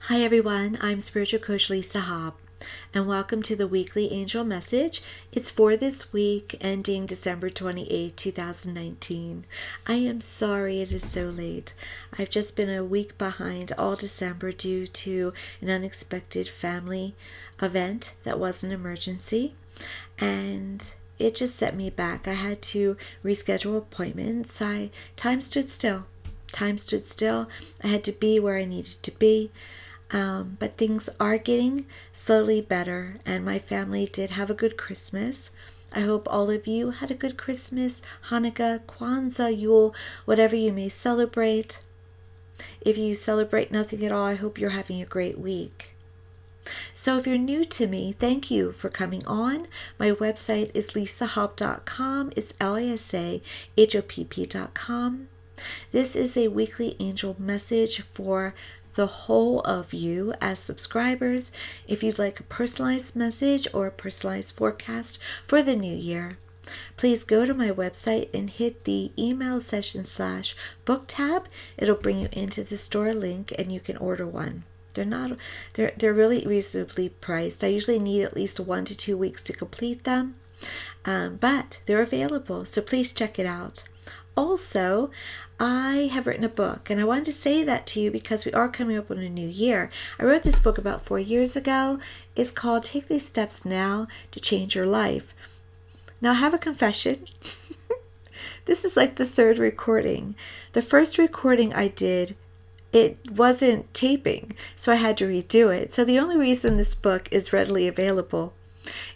Hi everyone, I'm Spiritual Coach Lisa Hobb, and welcome to the weekly angel message. It's for this week ending December 28, 2019. I am sorry it is so late. I've just been a week behind all December due to an unexpected family event that was an emergency, and it just set me back. I had to reschedule appointments. Time stood still. Time stood still. I had to be where I needed to be. But things are getting slowly better, and my family did have a good Christmas. I hope all of you had a good Christmas, Hanukkah, Kwanzaa, Yule, whatever you may celebrate. If you celebrate nothing at all, I hope you're having a great week. So if you're new to me, thank you for coming on. My website is lisahopp.com. It's lisahopp.com. This is a weekly angel message for the whole of you as subscribers. If you'd like a personalized message or a personalized forecast for the new year, please go to my website and hit the email session/book tab. It'll bring you into the store link and you can order one. They're really reasonably priced. I usually need at least 1 to 2 weeks to complete them, but they're available, so please check it out. Also, I have written a book, and I wanted to say that to you because we are coming up on a new year. I wrote this book about 4 years ago. It's called Take These Steps Now to Change Your Life. Now, I have a confession. This is like the third recording. The first recording I did, it wasn't taping, so I had to redo it. So the only reason this book is readily available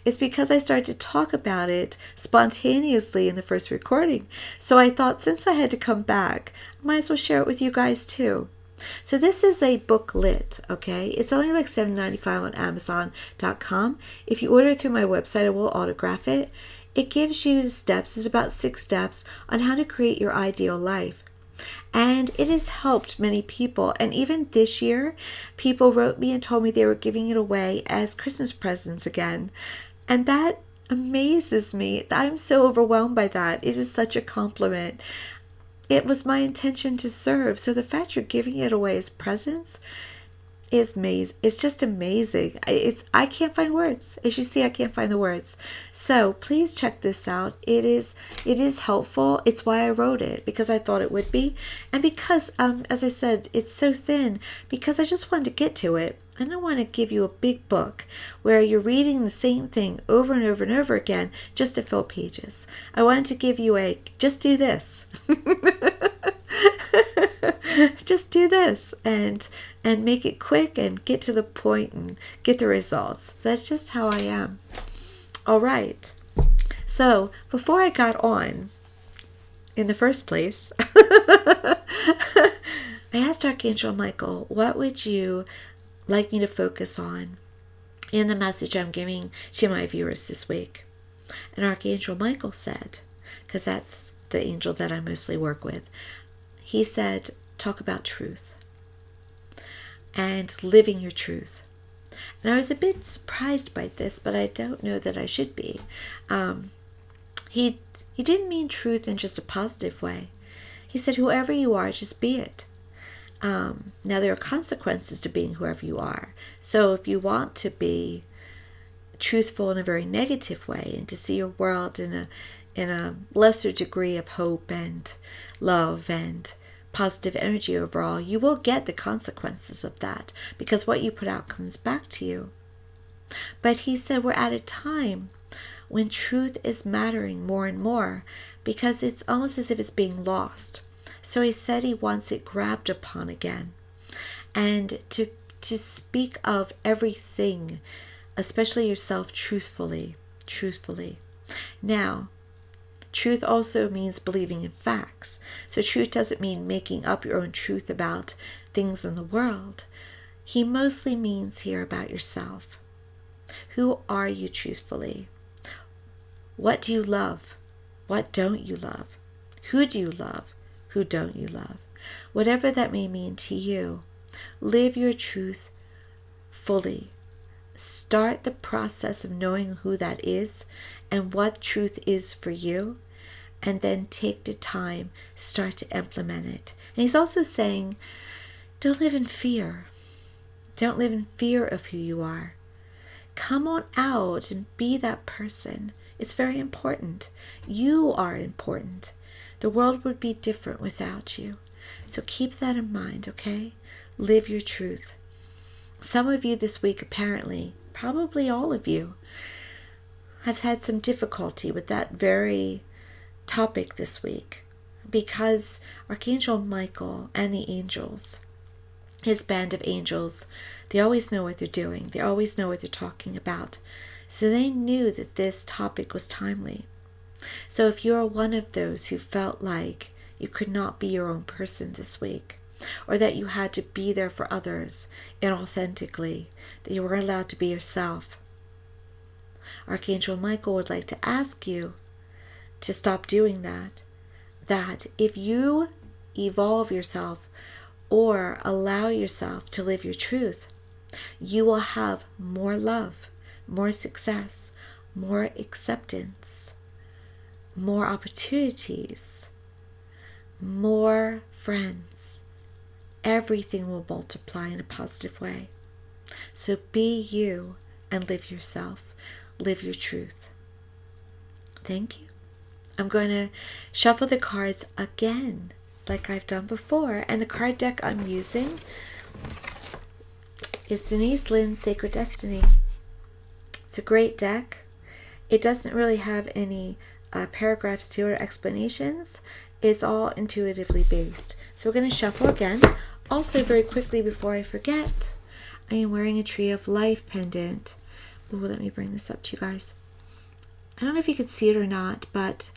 is because I started to talk about it spontaneously in the first recording. So I thought, since I had to come back, I might as well share it with you guys too. So this is a booklet, okay? It's only like $7.95 on Amazon.com. If you order it through my website, I will autograph it. It gives you the steps. There's about 6 steps on how to create your ideal life. And it has helped many people. And even this year, people wrote me and told me they were giving it away as Christmas presents again. And that amazes me. I'm so overwhelmed by that. It is such a compliment. It was my intention to serve. So the fact you're giving it away as presents is amazing. It's just amazing. I can't find words. As you see, I can't find the words. So please check this out. It is helpful. It's why I wrote it, because I thought it would be, and because as I said, it's so thin, because I just wanted to get to it. I don't want to give you a big book where you're reading the same thing over and over and over again just to fill pages. I wanted to give you just do this. Just do this and make it quick and get to the point and get the results. That's just how I am. All right. So before I got on in the first place, I asked Archangel Michael, what would you like me to focus on in the message I'm giving to my viewers this week? And Archangel Michael said, because that's the angel that I mostly work with, he said, talk about truth and living your truth. And I was a bit surprised by this, but I don't know that I should be. He didn't mean truth in just a positive way. He said, whoever you are, just be it. Now, there are consequences to being whoever you are. So if you want to be truthful in a very negative way and to see your world in a lesser degree of hope and love and positive energy overall, you will get the consequences of that, because what you put out comes back to you. But he said we're at a time when truth is mattering more and more, because it's almost as if it's being lost. So he said he wants it grabbed upon again, and to speak of everything, especially yourself, truthfully. Now, truth also means believing in facts. So truth doesn't mean making up your own truth about things in the world. He mostly means here about yourself. Who are you truthfully? What do you love? What don't you love? Who do you love? Who don't you love? Whatever that may mean to you, live your truth fully. Start the process of knowing who that is and what truth is for you, and then take the time, start to implement it. And he's also saying, don't live in fear. Don't live in fear of who you are. Come on out and be that person. It's very important. You are important. The world would be different without you. So keep that in mind, okay? Live your truth. Some of you this week, apparently, probably all of you, have had some difficulty with that very topic this week, because Archangel Michael and the angels, his band of angels, they always know what they're doing. They always know what they're talking about. So they knew that this topic was timely. So if you're one of those who felt like you could not be your own person this week, or that you had to be there for others inauthentically, that you weren't allowed to be yourself, Archangel Michael would like to ask you to stop doing that. That if you evolve yourself or allow yourself to live your truth, you will have more love, more success, more acceptance, more opportunities, more friends. Everything will multiply in a positive way. So be you and live yourself. Live your truth. Thank you. I'm going to shuffle the cards again, like I've done before. And the card deck I'm using is Denise Lynn's Sacred Destiny. It's a great deck. It doesn't really have any paragraphs to it or explanations. It's all intuitively based. So we're going to shuffle again. Also, very quickly before I forget, I am wearing a Tree of Life pendant. Ooh, let me bring this up to you guys. I don't know if you can see it or not, but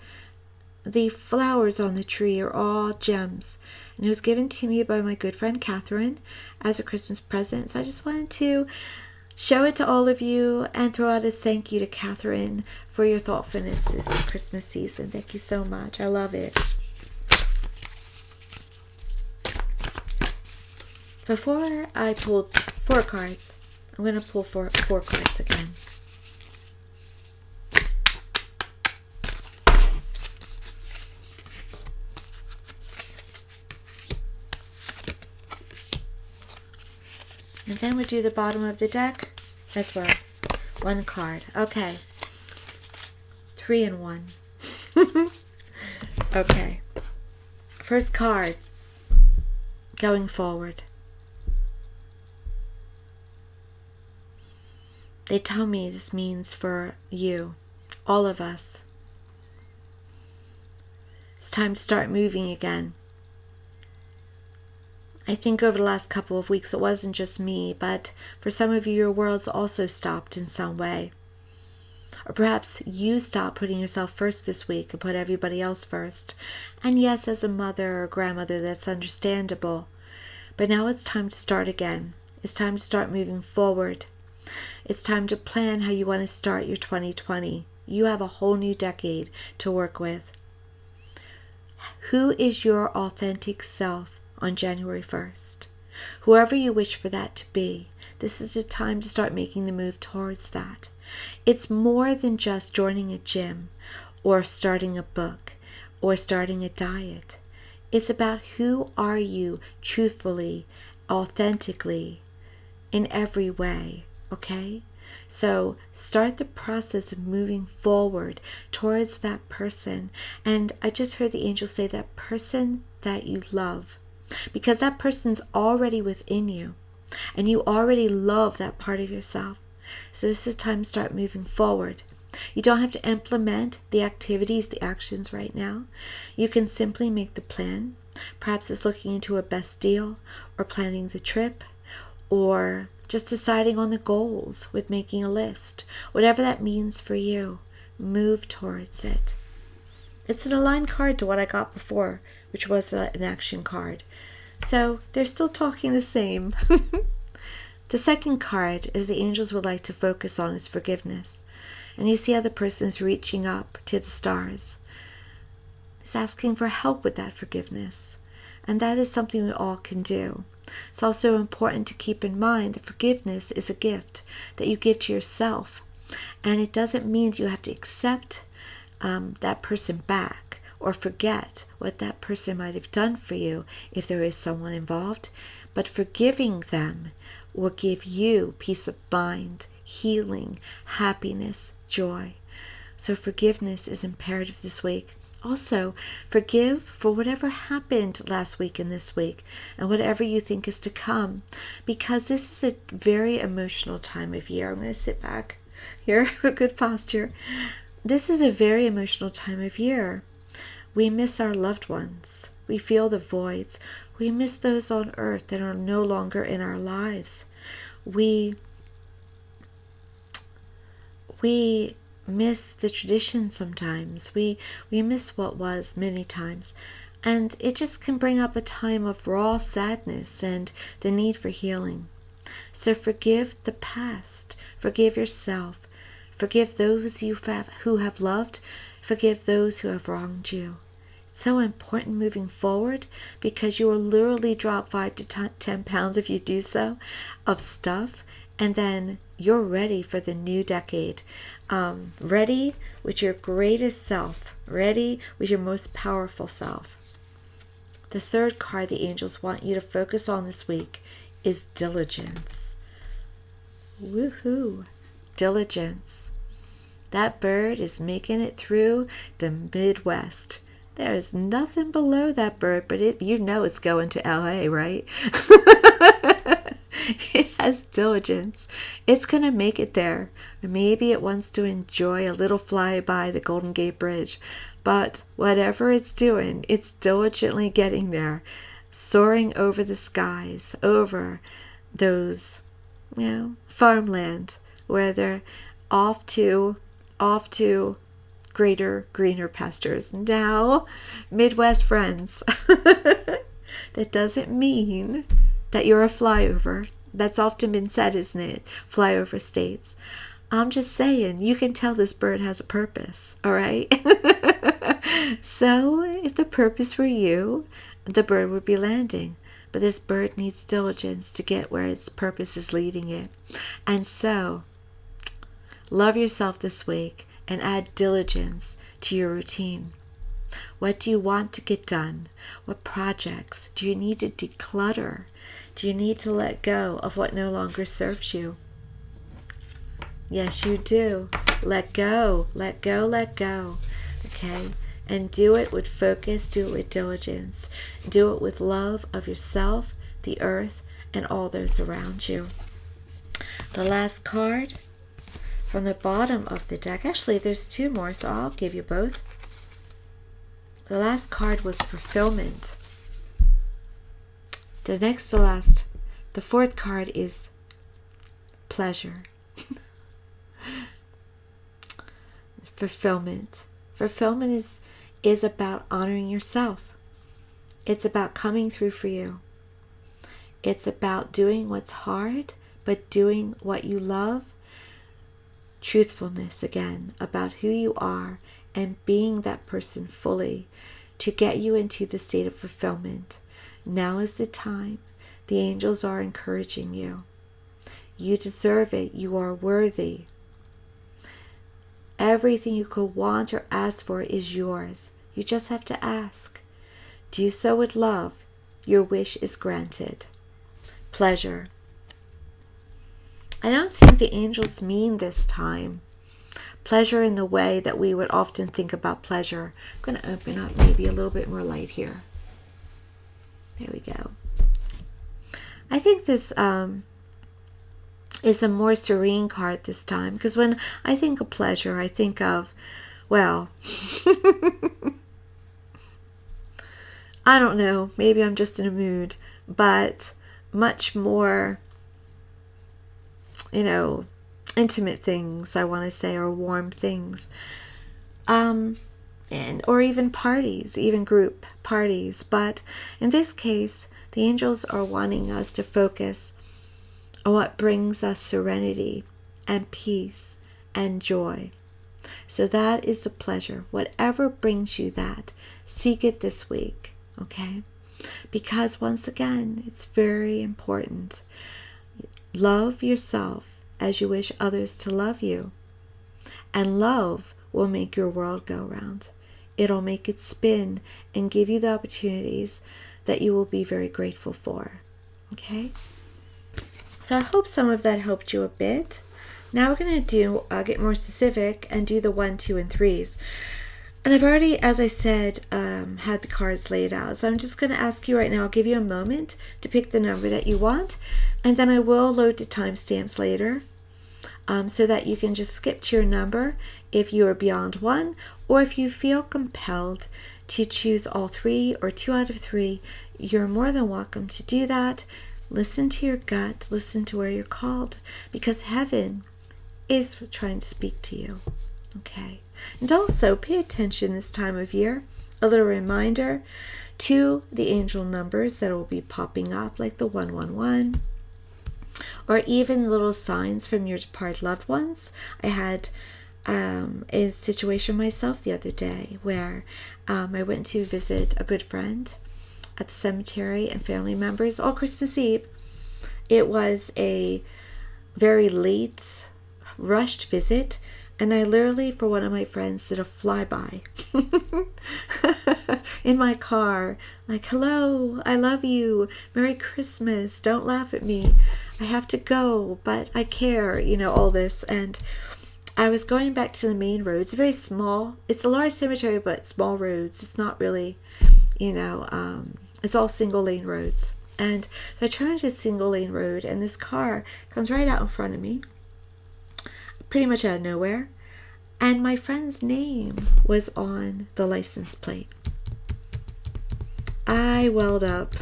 the flowers on the tree are all gems. And it was given to me by my good friend Catherine as a Christmas present. So I just wanted to show it to all of you and throw out a thank you to Catherine for your thoughtfulness this Christmas season. Thank you so much. I love it. Before I pulled 4 cards, I'm going to pull four cards again. And then we'll do the bottom of the deck as well. 1 card. Okay. 3 and 1. Okay. First card. Going forward. They tell me this means for you, all of us. It's time to start moving again. I think over the last couple of weeks, it wasn't just me, but for some of you, your world's also stopped in some way. Or perhaps you stopped putting yourself first this week and put everybody else first. And yes, as a mother or grandmother, that's understandable. But now it's time to start again. It's time to start moving forward. It's time to plan how you want to start your 2020. You have a whole new decade to work with. Who is your authentic self on January 1st? Whoever you wish for that to be, this is the time to start making the move towards that. It's more than just joining a gym or starting a book or starting a diet. It's about who are you truthfully, authentically, in every way. Okay? So start the process of moving forward towards that person. And I just heard the angel say that person that you love. Because that person's already within you. And you already love that part of yourself. So this is time to start moving forward. You don't have to implement the activities, the actions right now. You can simply make the plan. Perhaps it's looking into a best deal or planning the trip or just deciding on the goals with making a list. Whatever that means for you, move towards it. It's an aligned card to what I got before, which was an action card. So they're still talking the same. The second card is the angels would like to focus on is forgiveness. And you see how the person is reaching up to the stars. It's asking for help with that forgiveness. And that is something we all can do. It's also important to keep in mind that forgiveness is a gift that you give to yourself. And it doesn't mean you have to accept that person back or forget what that person might have done for you if there is someone involved. But forgiving them will give you peace of mind, healing, happiness, joy. So forgiveness is imperative this week. Also, forgive for whatever happened last week and this week, and whatever you think is to come, because this is a very emotional time of year. I'm going to sit back here, a good posture. This is a very emotional time of year. We miss our loved ones. We feel the voids. We miss those on earth that are no longer in our lives. We miss the tradition sometimes. We miss what was many times. And it just can bring up a time of raw sadness and the need for healing. So forgive the past. Forgive yourself. Forgive those who have loved. Forgive those who have wronged you. It's so important moving forward, because you will literally drop 5 to 10 pounds if you do so of stuff, and then you're ready for the new decade. Ready with your greatest self. Ready with your most powerful self. The third card the angels want you to focus on this week is diligence. Woohoo! Diligence. That bird is making it through the Midwest. There is nothing below that bird, but it's going to LA, right? It has diligence. It's going to make it there. Or maybe it wants to enjoy a little flyby the Golden Gate Bridge. But whatever it's doing, it's diligently getting there, soaring over the skies, over those, farmland, where they're off to greater, greener pastures. Now, Midwest friends, that doesn't mean that you're a flyover. That's often been said, isn't it? Flyover states. I'm just saying, you can tell this bird has a purpose, all right? So, if the purpose were you, the bird would be landing. But this bird needs diligence to get where its purpose is leading it. And so, love yourself this week and add diligence to your routine. What do you want to get done? What projects do you need to declutter? Do you need to let go of what no longer serves you? Yes, you do. Let go, let go, let go. Okay? And do it with focus, do it with diligence. Do it with love of yourself, the earth, and all those around you. The last card from the bottom of the deck. Actually, there's 2 more, so I'll give you both. The last card was fulfillment. The next to last, the 4th card is pleasure. Fulfillment. Fulfillment is about honoring yourself. It's about coming through for you. It's about doing what's hard, but doing what you love. Truthfulness again, about who you are and being that person fully to get you into the state of fulfillment. Now is the time. The angels are encouraging you. You deserve it. You are worthy. Everything you could want or ask for is yours. You just have to ask. Do so with love. Your wish is granted. Pleasure. I don't think the angels mean this time pleasure in the way that we would often think about pleasure. I'm going to open up maybe a little bit more light here. There we go. I think this is a more serene card this time, because when I think of pleasure, I think of, well, I don't know, maybe I'm just in a mood, but much more, intimate things, I want to say, or warm things, or even parties, even group parties. But in this case, the angels are wanting us to focus on what brings us serenity and peace and joy. So that is the pleasure. Whatever brings you that, seek it this week, okay? Because once again, it's very important. Love yourself as you wish others to love you. And love will make your world go round. It'll make it spin and give you the opportunities that you will be very grateful for. Okay? So I hope some of that helped you a bit. Now we're going to get more specific and do the 1, 2, and 3s. And I've already, as I said, had the cards laid out. So I'm just going to ask you right now, I'll give you a moment to pick the number that you want. And then I will load the timestamps later so that you can just skip to your number if you are beyond 1. Or if you feel compelled to choose all 3 or 2 out of 3, you're more than welcome to do that. Listen to your gut. Listen to where you're called. Because heaven is trying to speak to you. Okay. And also pay attention this time of year. A little reminder to the angel numbers that will be popping up, like the 111, or even little signs from your departed loved ones. I had a situation myself the other day where I went to visit a good friend at the cemetery and family members all Christmas Eve. It was a very late, rushed visit, and I literally, for one of my friends, did a flyby in my car, like, hello, I love you, Merry Christmas, don't laugh at me, I have to go, but I care, all this. And I was going back to the main road. It's very small. It's a large cemetery, but small roads. It's not really, it's all single lane roads. And so I turned to a single lane road, and this car comes right out in front of me, pretty much out of nowhere. And my friend's name was on the license plate. I welled up.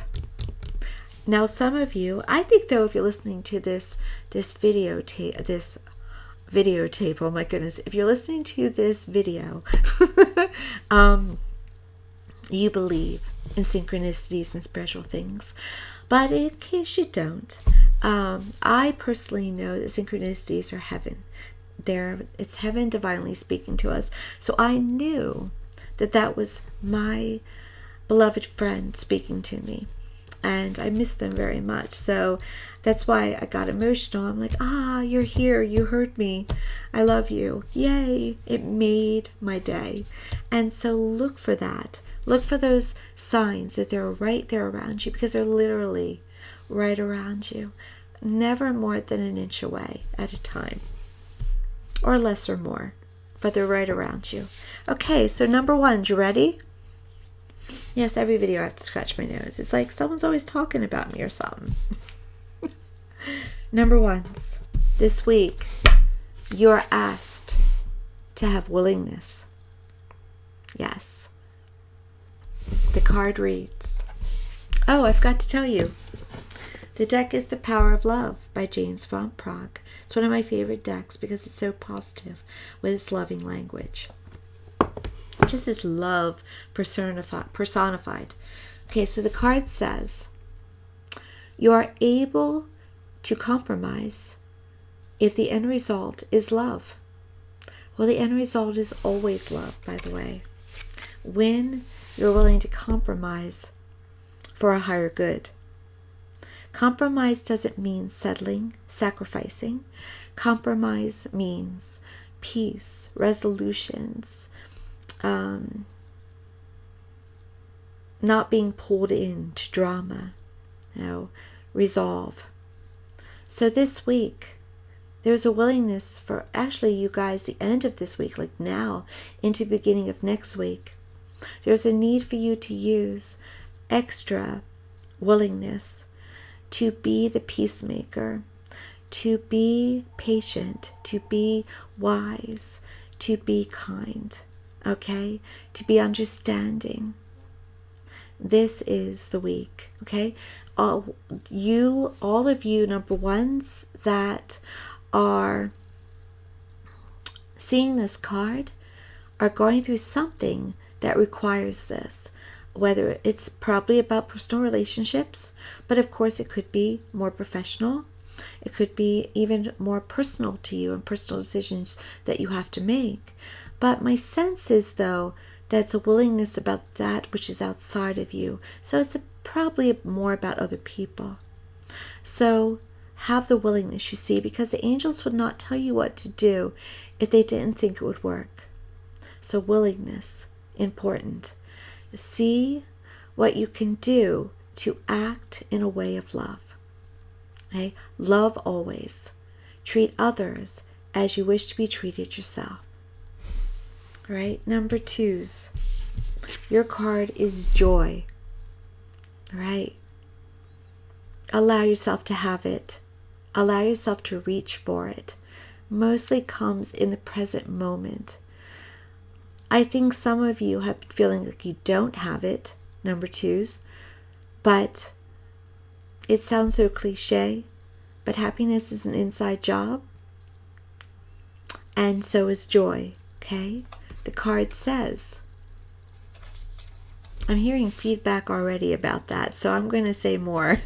Now, some of you, I think though, if you're listening to this videotape, oh my goodness, if you're listening to this video, you believe in synchronicities and spiritual things. But in case you don't, I personally know that synchronicities are heaven. It's heaven divinely speaking to us. So I knew that was my beloved friend speaking to me, and I miss them very much. So that's why I got emotional. I'm like, you're here, you heard me, I love you, yay. It made my day. And so look for that. Look for those signs that they're right there around you, because they're literally right around you, never more than an inch away at a time, or less or more, but they're right around you. Okay, so number 1, you ready? Yes, every video I have to scratch my nose. It's like someone's always talking about me or something. Number 1s, this week, you're asked to have willingness. Yes. The card reads, I forgot to tell you, the deck is The Power of Love by James Von Prague. It's one of my favorite decks because it's so positive with its loving language. Just as love personified. Okay, so the card says, you are able to compromise if the end result is love. Well, the end result is always love, by the way. When you're willing to compromise for a higher good. Compromise doesn't mean settling, sacrificing. Compromise means peace, resolutions, not being pulled into drama, resolve. So this week, there's a willingness for, actually, you guys, the end of this week, like now, into the beginning of next week, there's a need for you to use extra willingness to be the peacemaker, to be patient, to be wise, to be kind, okay? To be understanding. This is the week, okay? All of you, number 1s that are seeing this card are going through something that requires this. Whether it's probably about personal relationships, but of course it could be more professional. It could be even more personal to you and personal decisions that you have to make. But my sense is, though, that it's a willingness about that which is outside of you. So it's probably more about other people. So have the willingness, you see, because the angels would not tell you what to do if they didn't think it would work. So willingness, important. See what you can do to act in a way of love. Okay? Love always. Treat others as you wish to be treated yourself. Right? Number 2s. Your card is joy. Right? Allow yourself to have it. Allow yourself to reach for it. Mostly comes in the present moment. I think some of you have been feeling like you don't have it, number 2s, but it sounds so cliche, but happiness is an inside job, and so is joy, okay? The card says, I'm hearing feedback already about that, so I'm going to say more.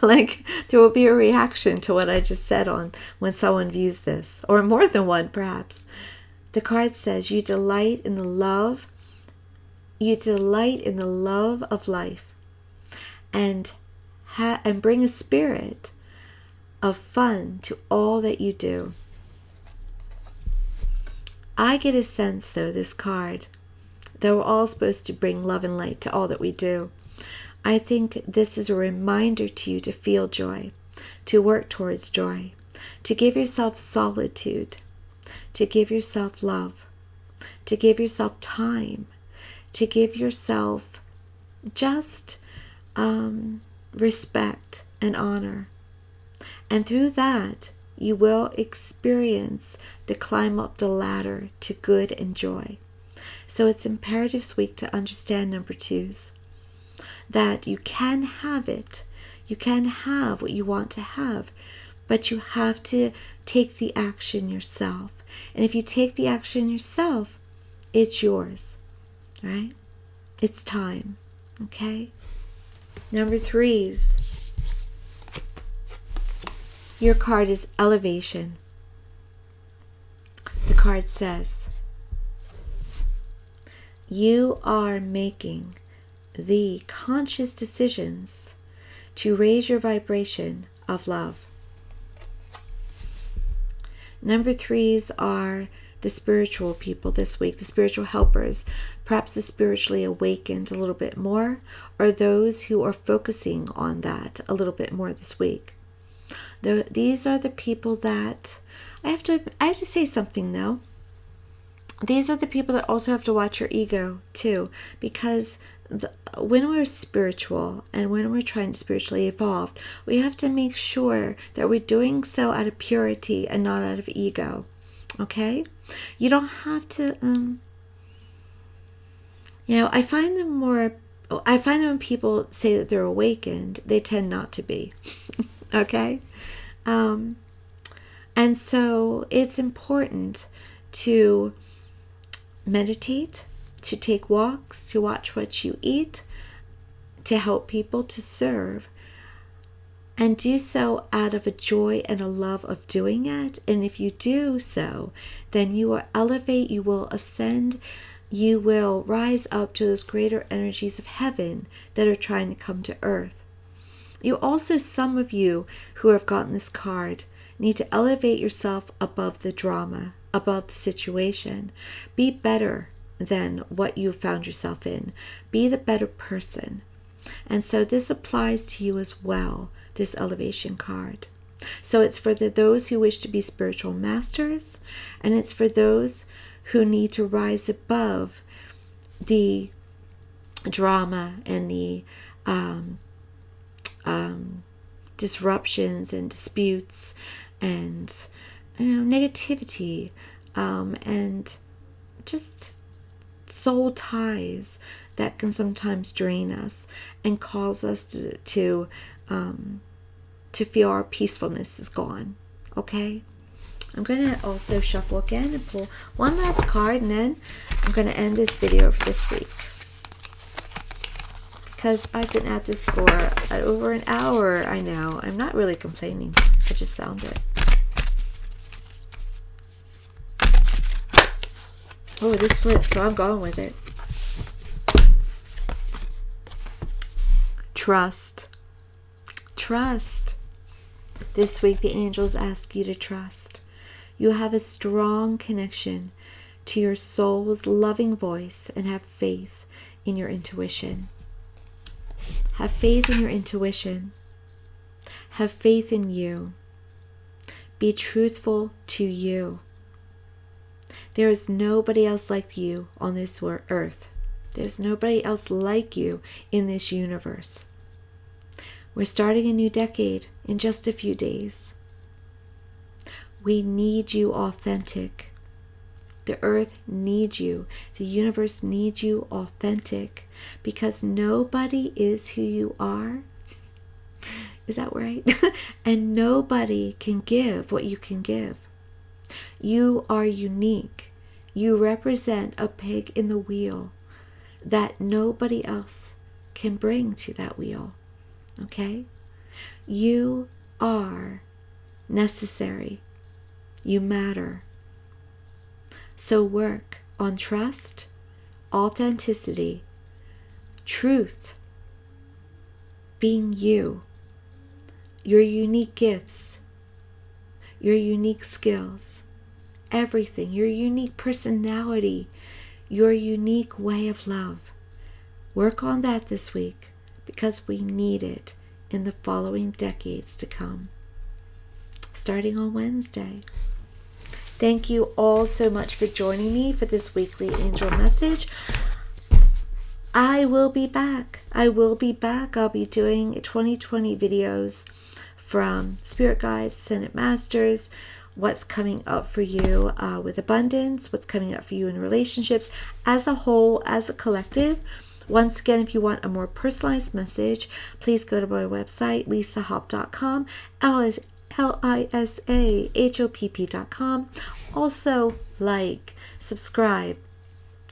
Like, there will be a reaction to what I just said on when someone views this, or more than one, perhaps. The card says, you delight in the love of life, and bring a spirit of fun to all that you do. I get a sense, though, this card, though we're all supposed to bring love and light to all that we do, I think this is a reminder to you to feel joy, to work towards joy, to give yourself solitude, to give yourself love, to give yourself time, to give yourself just respect and honor. And through that, you will experience the climb up the ladder to good and joy. So it's imperative this week to understand, number 2s, that you can have it. You can have what you want to have, but you have to take the action yourself. And if you take the action yourself, it's yours, right? It's time, okay? Number 3s. Your card is elevation. The card says, you are making the conscious decisions to raise your vibration of love. Number 3s are the spiritual people this week, the spiritual helpers, perhaps the spiritually awakened a little bit more, or those who are focusing on that a little bit more this week. These are the people that, I have to say something though. These are the people that also have to watch your ego too, because when we're spiritual and when we're trying to spiritually evolve, we have to make sure that we're doing so out of purity and not out of ego. Okay? You don't have to, I find them when people say that they're awakened, they tend not to be. Okay? And so it's important to meditate, to take walks, to watch what you eat, to help people, to serve, and do so out of a joy and a love of doing it. And if you do so, then you will elevate, you will ascend, you will rise up to those greater energies of heaven that are trying to come to earth. You also, some of you who have gotten this card, need to elevate yourself above the drama, above the situation. Be better than what you found yourself in. Be the better person. And so this applies to you as well, this elevation card. So it's for those who wish to be spiritual masters, and it's for those who need to rise above the drama and the disruptions and disputes and negativity and just soul ties that can sometimes drain us and cause us to feel our peacefulness is gone. Okay? I'm going to also shuffle again and pull one last card, and then I'm going to end this video for this week. Because I've been at this for over an hour, I know. I'm not really complaining. I just sound it. Oh, this flips, so I'm going with it. Trust. Trust. This week, the angels ask you to trust. You have a strong connection to your soul's loving voice and have faith in your intuition. Have faith in your intuition. Have faith in you. Be truthful to you. There is nobody else like you on this earth. There's nobody else like you in this universe. We're starting a new decade in just a few days. We need you authentic. The earth needs you. The universe needs you authentic, because nobody is who you are. Is that right? And nobody can give what you can give. You are unique. You represent a peg in the wheel that nobody else can bring to that wheel. Okay? You are necessary. You matter. So work on trust, authenticity, truth, being you, your unique gifts, your unique skills, everything, your unique personality, your unique way of love. Work on that this week, because we need it in the following decades to come, starting on Wednesday. Thank you all so much for joining me for this weekly angel message. I will be back. I'll be doing 2020 videos from Spirit Guides, Ascended Masters, what's coming up for you with abundance, what's coming up for you in relationships, as a whole, as a collective. Once again, if you want a more personalized message, please go to my website, lisahopp.com, lisahopp.com. Also, like, subscribe,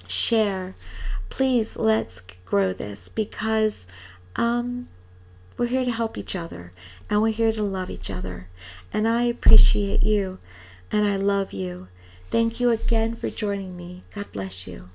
share. Please, let's grow this, because we're here to help each other, and we're here to love each other. And I appreciate you, and I love you. Thank you again for joining me. God bless you.